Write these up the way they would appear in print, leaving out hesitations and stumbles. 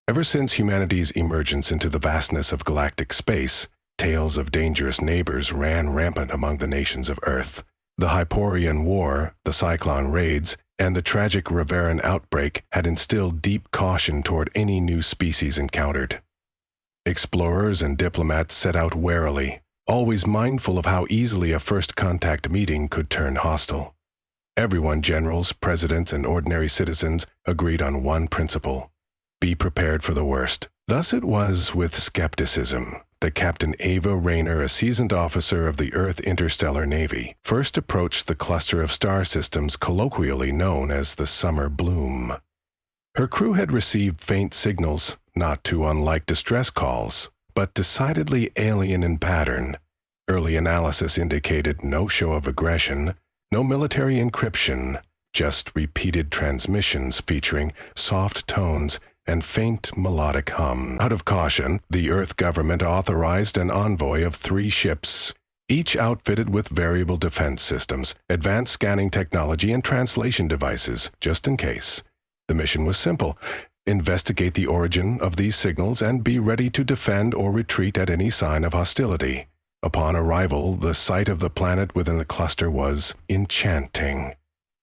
Ever since humanity's emergence into the vastness of galactic space, tales of dangerous neighbors ran rampant among the nations of Earth. The Hyporian War, the Cyclone raids, and the tragic Riveran outbreak had instilled deep caution toward any new species encountered. Explorers and diplomats set out warily, always mindful of how easily a first contact meeting could turn hostile. Everyone, generals, presidents, and ordinary citizens, agreed on one principle: be prepared for the worst. Thus it was with skepticism that Captain Ava Rayner, a seasoned officer of the Earth Interstellar Navy, first approached the cluster of star systems colloquially known as the Summer Bloom. Her crew had received faint signals, not too unlike distress calls, but decidedly alien in pattern. Early analysis indicated no show of aggression, no military encryption, just repeated transmissions featuring soft tones and faint melodic hum. Out of caution, the Earth government authorized an envoy of 3 ships, each outfitted with variable defense systems, advanced scanning technology, and translation devices, just in case. The mission was simple: investigate the origin of these signals and be ready to defend or retreat at any sign of hostility. Upon arrival, the sight of the planet within the cluster was enchanting.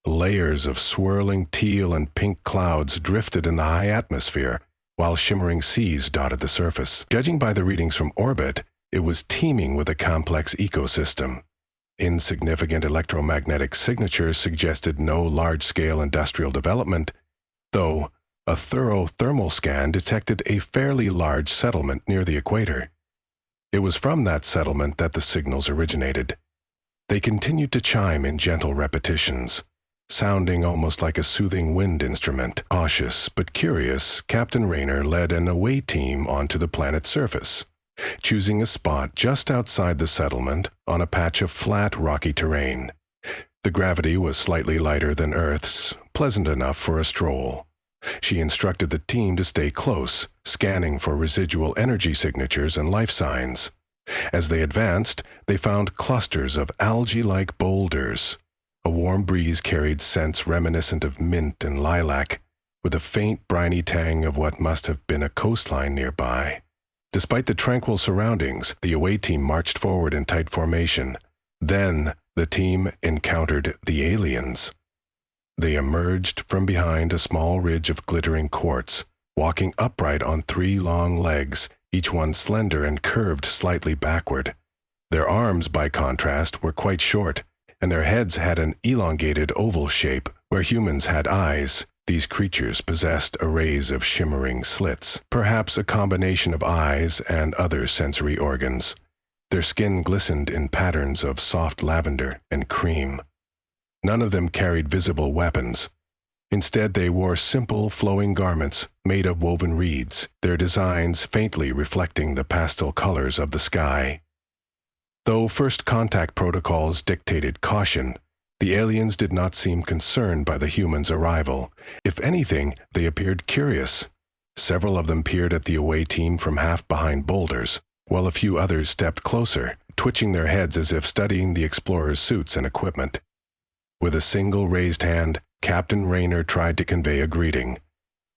Layers of swirling teal and pink clouds drifted in the high atmosphere, while shimmering seas dotted the surface. Judging by the readings from orbit, it was teeming with a complex ecosystem. Insignificant electromagnetic signatures suggested no large-scale industrial development, though a thorough thermal scan detected a fairly large settlement near the equator. It was from that settlement that the signals originated. They continued to chime in gentle repetitions, sounding almost like a soothing wind instrument. Cautious but curious, Captain Rayner led an away team onto the planet's surface, choosing a spot just outside the settlement on a patch of flat, rocky terrain. The gravity was slightly lighter than Earth's, pleasant enough for a stroll. She instructed the team to stay close, scanning for residual energy signatures and life signs. As they advanced, they found clusters of algae-like boulders. A warm breeze carried scents reminiscent of mint and lilac, with a faint briny tang of what must have been a coastline nearby. Despite the tranquil surroundings, the away team marched forward in tight formation. Then, the team encountered the aliens. They emerged from behind a small ridge of glittering quartz, walking upright on 3 long legs, each one slender and curved slightly backward. Their arms, by contrast, were quite short, and their heads had an elongated oval shape. Where humans had eyes, these creatures possessed arrays of shimmering slits, perhaps a combination of eyes and other sensory organs. Their skin glistened in patterns of soft lavender and cream. None of them carried visible weapons. Instead, they wore simple, flowing garments made of woven reeds, their designs faintly reflecting the pastel colors of the sky. Though first contact protocols dictated caution, the aliens did not seem concerned by the humans' arrival. If anything, they appeared curious. Several of them peered at the away team from half behind boulders, while a few others stepped closer, twitching their heads as if studying the explorers' suits and equipment. With a single raised hand, Captain Rayner tried to convey a greeting.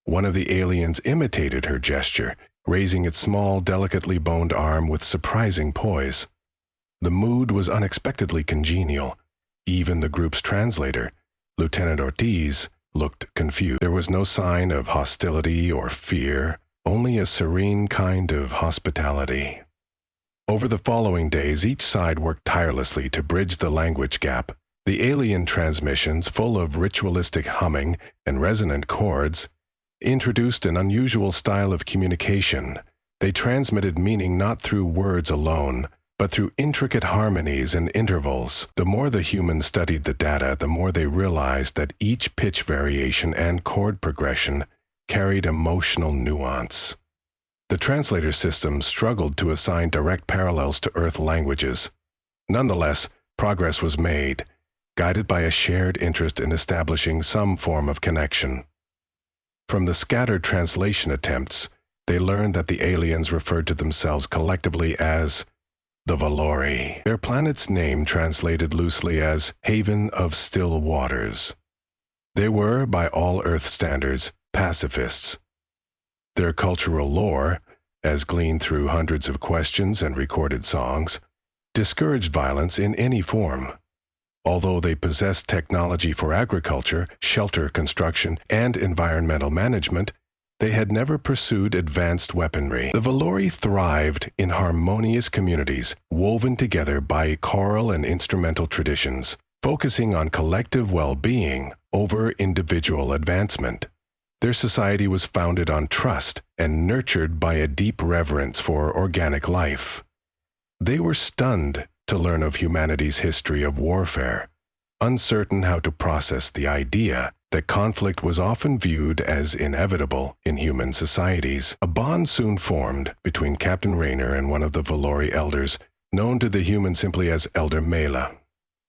One of the aliens imitated her gesture, raising its small, delicately boned arm with surprising poise. The mood was unexpectedly congenial. Even the group's translator, Lieutenant Ortiz, looked confused. There was no sign of hostility or fear, only a serene kind of hospitality. Over the following days, each side worked tirelessly to bridge the language gap. The alien transmissions, full of ritualistic humming and resonant chords, introduced an unusual style of communication. They transmitted meaning not through words alone, but through intricate harmonies and intervals. The more the humans studied the data, the more they realized that each pitch variation and chord progression carried emotional nuance. The translator system struggled to assign direct parallels to Earth languages. Nonetheless, progress was made, guided by a shared interest in establishing some form of connection. From the scattered translation attempts, they learned that the aliens referred to themselves collectively as the Valori, their planet's name translated loosely as Haven of Still Waters. They were, by all Earth standards, pacifists. Their cultural lore, as gleaned through hundreds of questions and recorded songs, discouraged violence in any form. Although they possessed technology for agriculture, shelter construction, and environmental management, they had never pursued advanced weaponry. The Valori thrived in harmonious communities, woven together by choral and instrumental traditions, focusing on collective well-being over individual advancement. Their society was founded on trust and nurtured by a deep reverence for organic life. They were stunned to learn of humanity's history of warfare, uncertain how to process the idea that conflict was often viewed as inevitable in human societies. A bond soon formed between Captain Raynor and one of the Valori elders, known to the humans simply as Elder Mela.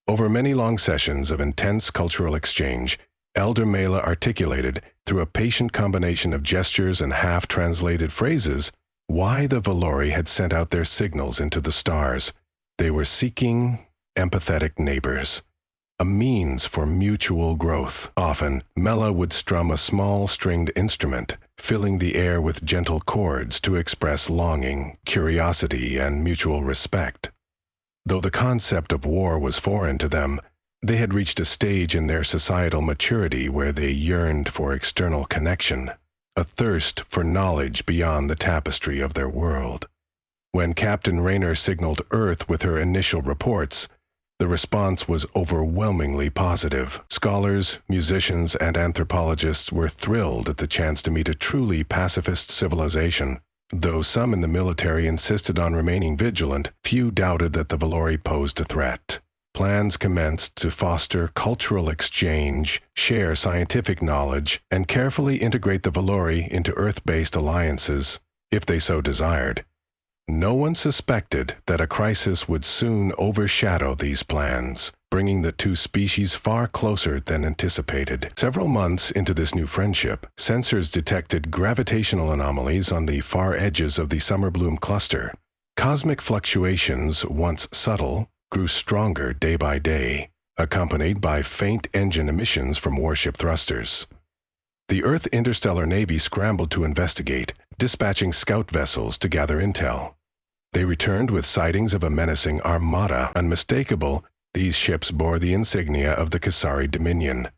Over many long sessions of intense cultural exchange, Elder Mela articulated, through a patient combination of gestures and half-translated phrases, why the Valori had sent out their signals into the stars. They were seeking empathetic neighbors, a means for mutual growth. Often, Mela would strum a small stringed instrument, filling the air with gentle chords to express longing, curiosity, and mutual respect. Though the concept of war was foreign to them, they had reached a stage in their societal maturity where they yearned for external connection, a thirst for knowledge beyond the tapestry of their world. When Captain Raynor signaled Earth with her initial reports, the response was overwhelmingly positive. Scholars, musicians, and anthropologists were thrilled at the chance to meet a truly pacifist civilization. Though some in the military insisted on remaining vigilant, few doubted that the Valori posed a threat. Plans commenced to foster cultural exchange, share scientific knowledge, and carefully integrate the Valori into Earth-based alliances, if they so desired. No one suspected that a crisis would soon overshadow these plans, bringing the two species far closer than anticipated. Several months into this new friendship, sensors detected gravitational anomalies on the far edges of the Summer Bloom cluster. Cosmic fluctuations, once subtle, grew stronger day by day, accompanied by faint engine emissions from warship thrusters. The Earth Interstellar Navy scrambled to investigate, dispatching scout vessels to gather intel. They returned with sightings of a menacing armada. Unmistakable, these ships bore the insignia of the Kasari Dominion,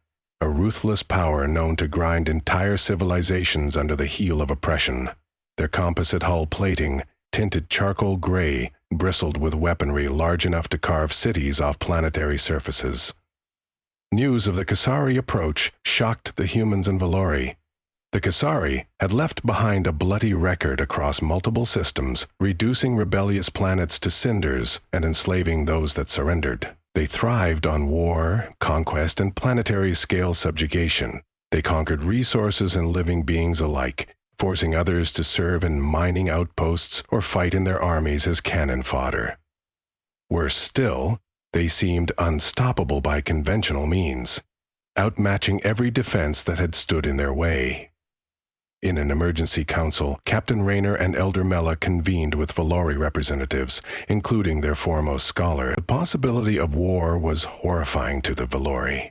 a ruthless power known to grind entire civilizations under the heel of oppression. Their composite hull plating, tinted charcoal gray, bristled with weaponry large enough to carve cities off planetary surfaces. News of the Kasari approach shocked the humans and Valori. The Kasari had left behind a bloody record across multiple systems, reducing rebellious planets to cinders and enslaving those that surrendered. They thrived on war, conquest, and planetary-scale subjugation. They conquered resources and living beings alike, forcing others to serve in mining outposts or fight in their armies as cannon fodder. Worse still, they seemed unstoppable by conventional means, outmatching every defense that had stood in their way. In an emergency council, Captain Raynor and Elder Mela convened with Valori representatives, including their foremost scholar. The possibility of war was horrifying to the Valori.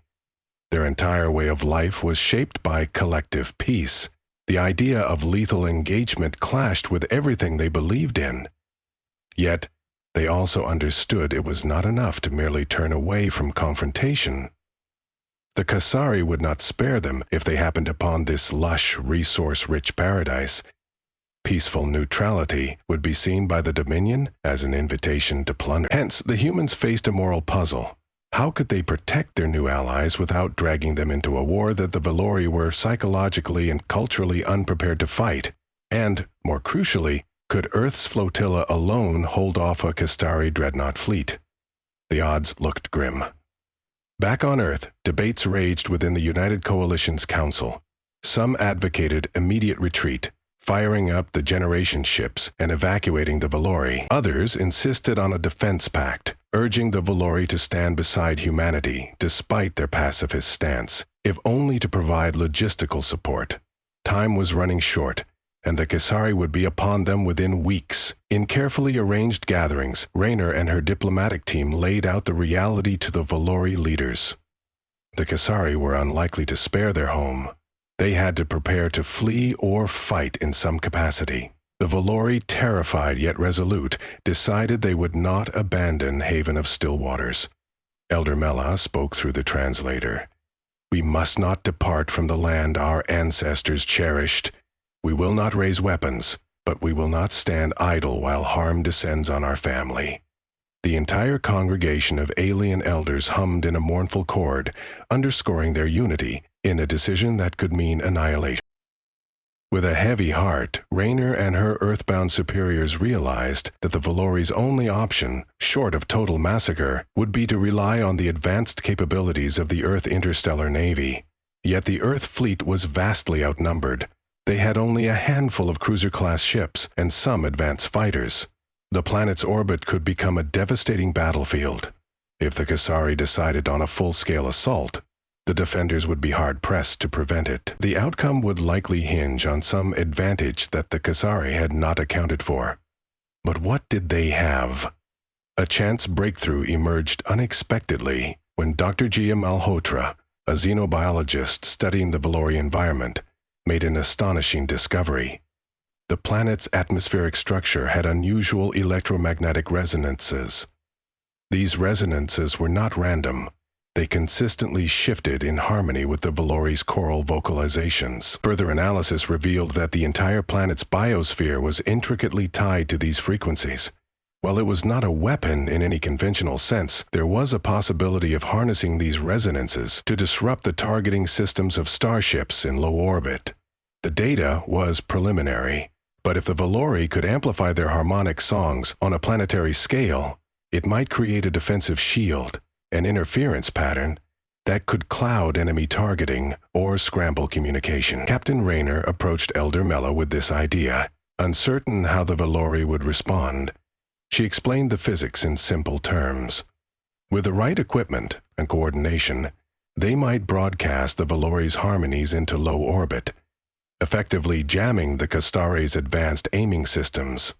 Their entire way of life was shaped by collective peace. The idea of lethal engagement clashed with everything they believed in. Yet, they also understood it was not enough to merely turn away from confrontation. The Kasari would not spare them if they happened upon this lush, resource-rich paradise. Peaceful neutrality would be seen by the Dominion as an invitation to plunder. Hence, the humans faced a moral puzzle. How could they protect their new allies without dragging them into a war that the Valori were psychologically and culturally unprepared to fight? And, more crucially, could Earth's flotilla alone hold off a Kastari dreadnought fleet? The odds looked grim. Back on Earth, debates raged within the United Coalition's council. Some advocated immediate retreat, firing up the generation ships and evacuating the Valori. Others insisted on a defense pact, urging the Valori to stand beside humanity despite their pacifist stance, if only to provide logistical support. Time was running short, and the Kasari would be upon them within weeks. In carefully arranged gatherings, Raynor and her diplomatic team laid out the reality to the Valori leaders. The Kasari were unlikely to spare their home. They had to prepare to flee or fight in some capacity. The Valori, terrified yet resolute, decided they would not abandon Haven of Still Waters. Elder Mela spoke through the translator. "We must not depart from the land our ancestors cherished. We will not raise weapons, but we will not stand idle while harm descends on our family." The entire congregation of alien elders hummed in a mournful chord, underscoring their unity in a decision that could mean annihilation. With a heavy heart, Raynor and her earthbound superiors realized that the Valori's only option, short of total massacre, would be to rely on the advanced capabilities of the Earth Interstellar Navy. Yet the Earth fleet was vastly outnumbered. They had only a handful of cruiser-class ships and some advanced fighters. The planet's orbit could become a devastating battlefield. If the Kasari decided on a full-scale assault, the defenders would be hard-pressed to prevent it. The outcome would likely hinge on some advantage that the Kasari had not accounted for. But what did they have? A chance breakthrough emerged unexpectedly when Dr. Gia Malhotra, a xenobiologist studying the Valori environment, made an astonishing discovery. The planet's atmospheric structure had unusual electromagnetic resonances. These resonances were not random. They consistently shifted in harmony with the Valori's choral vocalizations. Further analysis revealed that the entire planet's biosphere was intricately tied to these frequencies. While it was not a weapon in any conventional sense, there was a possibility of harnessing these resonances to disrupt the targeting systems of starships in low orbit. The data was preliminary, but if the Valori could amplify their harmonic songs on a planetary scale, it might create a defensive shield, an interference pattern that could cloud enemy targeting or scramble communication. Captain Raynor approached Elder Mela with this idea, uncertain how the Valori would respond. She explained the physics in simple terms. With the right equipment and coordination, they might broadcast the Valori's harmonies into low orbit, effectively jamming the Kastari's advanced aiming systems.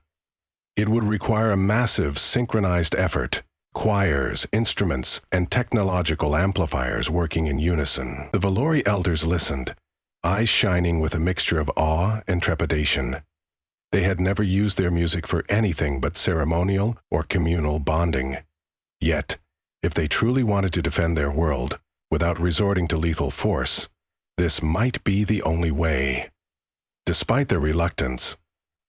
It would require a massive synchronized effort, choirs, instruments, and technological amplifiers working in unison. The Valori elders listened, eyes shining with a mixture of awe and trepidation. They had never used their music for anything but ceremonial or communal bonding. Yet, if they truly wanted to defend their world without resorting to lethal force, this might be the only way. Despite their reluctance,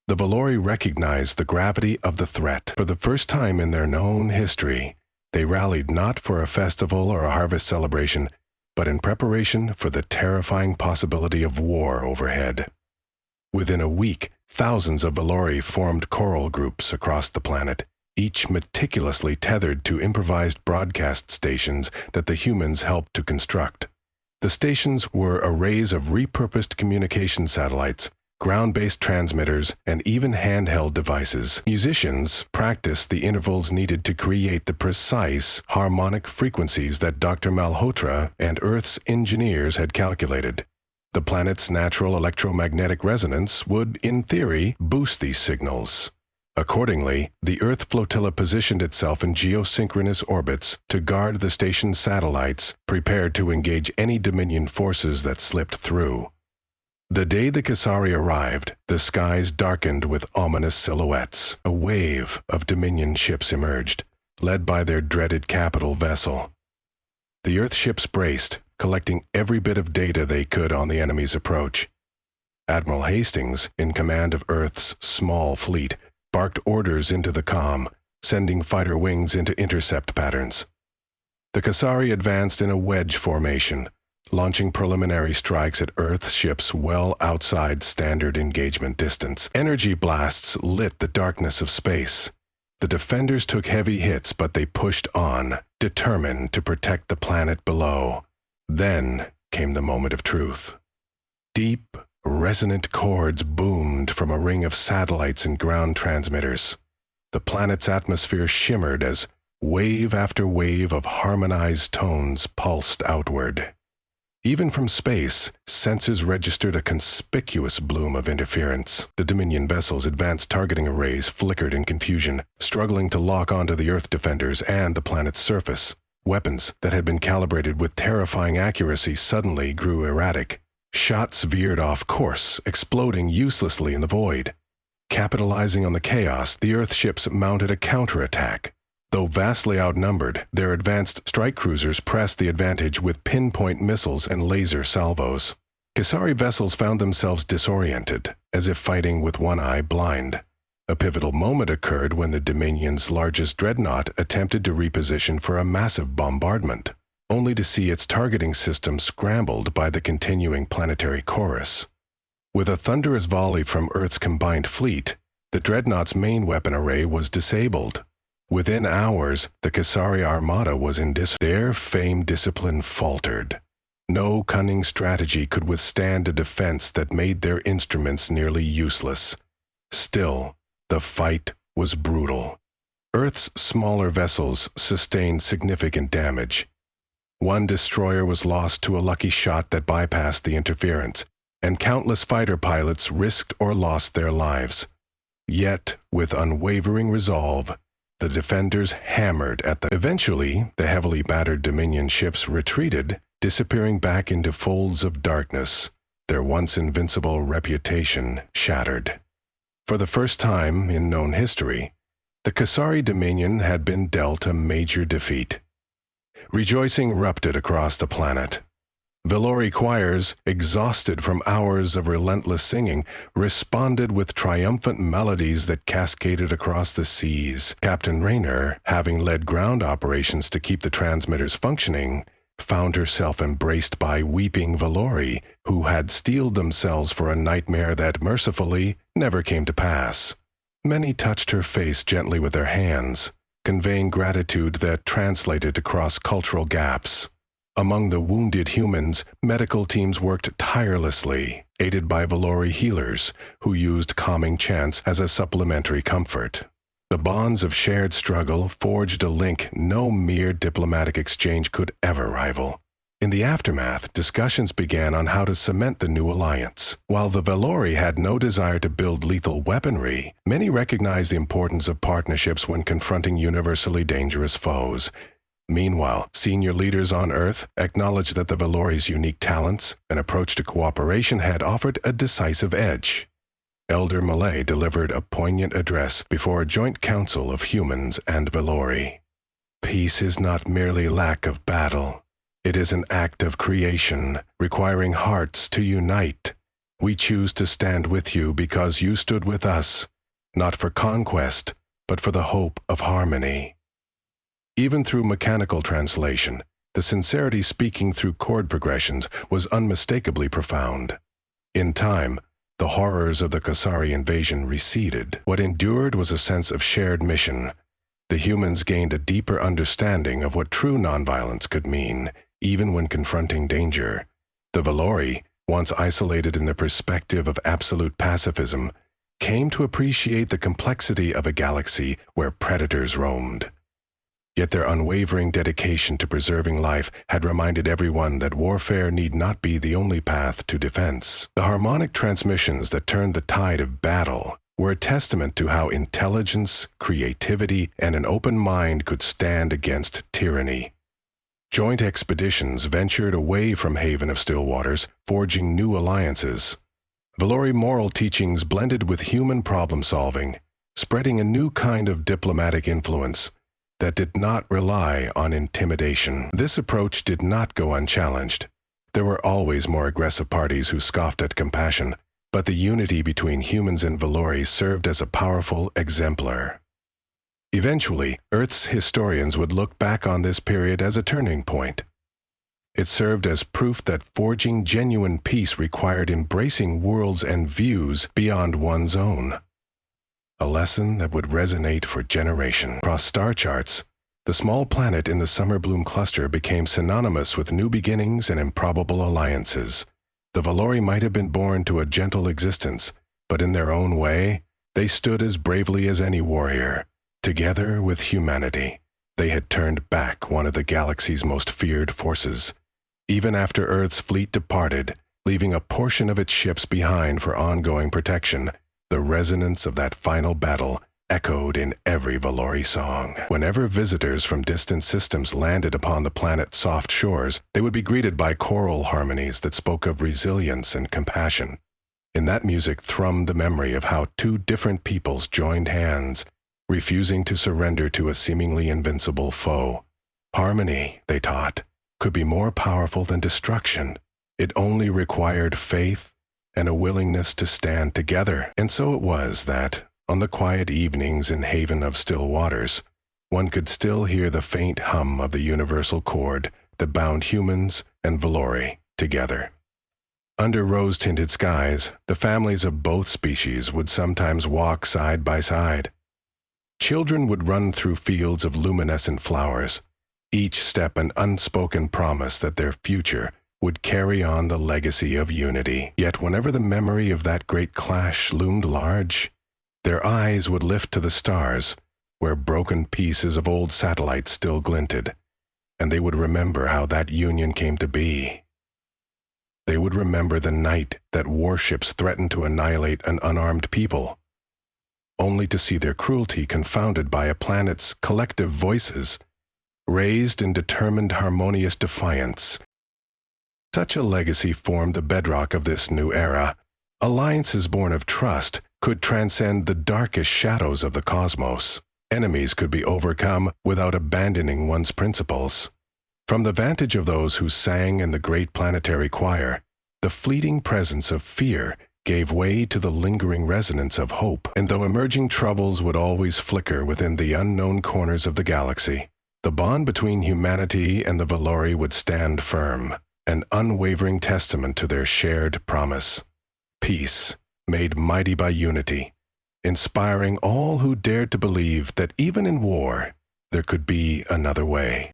the Valori recognized the gravity of the threat. For the first time in their known history, they rallied not for a festival or a harvest celebration, but in preparation for the terrifying possibility of war overhead. Within a week, thousands of Valori formed choral groups across the planet, each meticulously tethered to improvised broadcast stations that the humans helped to construct. The stations were arrays of repurposed communication satellites, ground-based transmitters, and even handheld devices. Musicians practiced the intervals needed to create the precise harmonic frequencies that Dr. Malhotra and Earth's engineers had calculated. The planet's natural electromagnetic resonance would, in theory, boost these signals. Accordingly, the Earth flotilla positioned itself in geosynchronous orbits to guard the station's satellites, prepared to engage any Dominion forces that slipped through. The day the Kasari arrived, the skies darkened with ominous silhouettes. A wave of Dominion ships emerged, led by their dreaded capital vessel. The Earth ships braced, collecting every bit of data they could on the enemy's approach. Admiral Hastings, in command of Earth's small fleet, barked orders into the comm, sending fighter wings into intercept patterns. The Kasari advanced in a wedge formation, launching preliminary strikes at Earth ships well outside standard engagement distance. Energy blasts lit the darkness of space. The defenders took heavy hits, but they pushed on, determined to protect the planet below. Then came the moment of truth. Deep, resonant chords boomed from a ring of satellites and ground transmitters. The planet's atmosphere shimmered as wave after wave of harmonized tones pulsed outward. Even from space, sensors registered a conspicuous bloom of interference. The Dominion vessel's advanced targeting arrays flickered in confusion, struggling to lock onto the Earth defenders and the planet's surface. Weapons that had been calibrated with terrifying accuracy suddenly grew erratic. Shots veered off course, exploding uselessly in the void. Capitalizing on the chaos, the Earth ships mounted a counterattack. Though vastly outnumbered, their advanced strike cruisers pressed the advantage with pinpoint missiles and laser salvos. Kasari vessels found themselves disoriented, as if fighting with one eye blind. A pivotal moment occurred when the Dominion's largest dreadnought attempted to reposition for a massive bombardment, only to see its targeting system scrambled by the continuing planetary chorus. With a thunderous volley from Earth's combined fleet, the dreadnought's main weapon array was disabled. Within hours, the Kasari Armada was in their famed discipline faltered. No cunning strategy could withstand a defense that made their instruments nearly useless. Still, the fight was brutal. Earth's smaller vessels sustained significant damage. One destroyer was lost to a lucky shot that bypassed the interference, and countless fighter pilots risked or lost their lives. Yet, with unwavering resolve, the defenders hammered at the... Eventually, the heavily battered Dominion ships retreated, disappearing back into folds of darkness, their once invincible reputation shattered. For the first time in known history, the Kasari Dominion had been dealt a major defeat. Rejoicing erupted across the planet. Valori choirs, exhausted from hours of relentless singing, responded with triumphant melodies that cascaded across the seas. Captain Raynor, having led ground operations to keep the transmitters functioning, found herself embraced by weeping Valori, who had steeled themselves for a nightmare that mercifully never came to pass. Many touched her face gently with their hands, conveying gratitude that translated across cultural gaps. Among the wounded humans, medical teams worked tirelessly, aided by Valori healers, who used calming chants as a supplementary comfort. The bonds of shared struggle forged a link no mere diplomatic exchange could ever rival. In the aftermath, discussions began on how to cement the new alliance. While the Valori had no desire to build lethal weaponry, many recognized the importance of partnerships when confronting universally dangerous foes. Meanwhile, senior leaders on Earth acknowledged that the Valori's unique talents and approach to cooperation had offered a decisive edge. Elder Malay delivered a poignant address before a joint council of humans and Valori. Peace is not merely lack of battle. It is an act of creation, requiring hearts to unite. We choose to stand with you because you stood with us, not for conquest, but for the hope of harmony. Even through mechanical translation, the sincerity speaking through chord progressions was unmistakably profound. In time, the horrors of the Kasari invasion receded. What endured was a sense of shared mission. The humans gained a deeper understanding of what true nonviolence could mean, even when confronting danger. The Valori, once isolated in the perspective of absolute pacifism, came to appreciate the complexity of a galaxy where predators roamed. Yet their unwavering dedication to preserving life had reminded everyone that warfare need not be the only path to defense. The harmonic transmissions that turned the tide of battle were a testament to how intelligence, creativity, and an open mind could stand against tyranny. Joint expeditions ventured away from Haven of Still Waters, forging new alliances. Valori moral teachings blended with human problem-solving, spreading a new kind of diplomatic influence that did not rely on intimidation. This approach did not go unchallenged. There were always more aggressive parties who scoffed at compassion, but the unity between humans and Valori served as a powerful exemplar. Eventually, Earth's historians would look back on this period as a turning point. It served as proof that forging genuine peace required embracing worlds and views beyond one's own. A lesson that would resonate for generations. Across star charts, the small planet in the Summer Bloom cluster became synonymous with new beginnings and improbable alliances. The Valori might have been born to a gentle existence, but in their own way, they stood as bravely as any warrior. Together with humanity, they had turned back one of the galaxy's most feared forces. Even after Earth's fleet departed, leaving a portion of its ships behind for ongoing protection, the resonance of that final battle echoed in every Valori song. Whenever visitors from distant systems landed upon the planet's soft shores, they would be greeted by choral harmonies that spoke of resilience and compassion. In that music thrummed the memory of how two different peoples joined hands, refusing to surrender to a seemingly invincible foe. Harmony, they taught, could be more powerful than destruction. It only required faith and a willingness to stand together. And so it was that, on the quiet evenings in Haven of Still Waters, one could still hear the faint hum of the universal chord that bound humans and Valori together. Under rose-tinted skies, the families of both species would sometimes walk side by side. Children would run through fields of luminescent flowers, each step an unspoken promise that their future would carry on the legacy of unity. Yet whenever the memory of that great clash loomed large, their eyes would lift to the stars, where broken pieces of old satellites still glinted, and they would remember how that union came to be. They would remember the night that warships threatened to annihilate an unarmed people, only to see their cruelty confounded by a planet's collective voices, raised in determined harmonious defiance. Such a legacy formed the bedrock of this new era. Alliances born of trust could transcend the darkest shadows of the cosmos. Enemies could be overcome without abandoning one's principles. From the vantage of those who sang in the great planetary choir, the fleeting presence of fear gave way to the lingering resonance of hope. And though emerging troubles would always flicker within the unknown corners of the galaxy, the bond between humanity and the Valori would stand firm, an unwavering testament to their shared promise. Peace, made mighty by unity, inspiring all who dared to believe that even in war, there could be another way.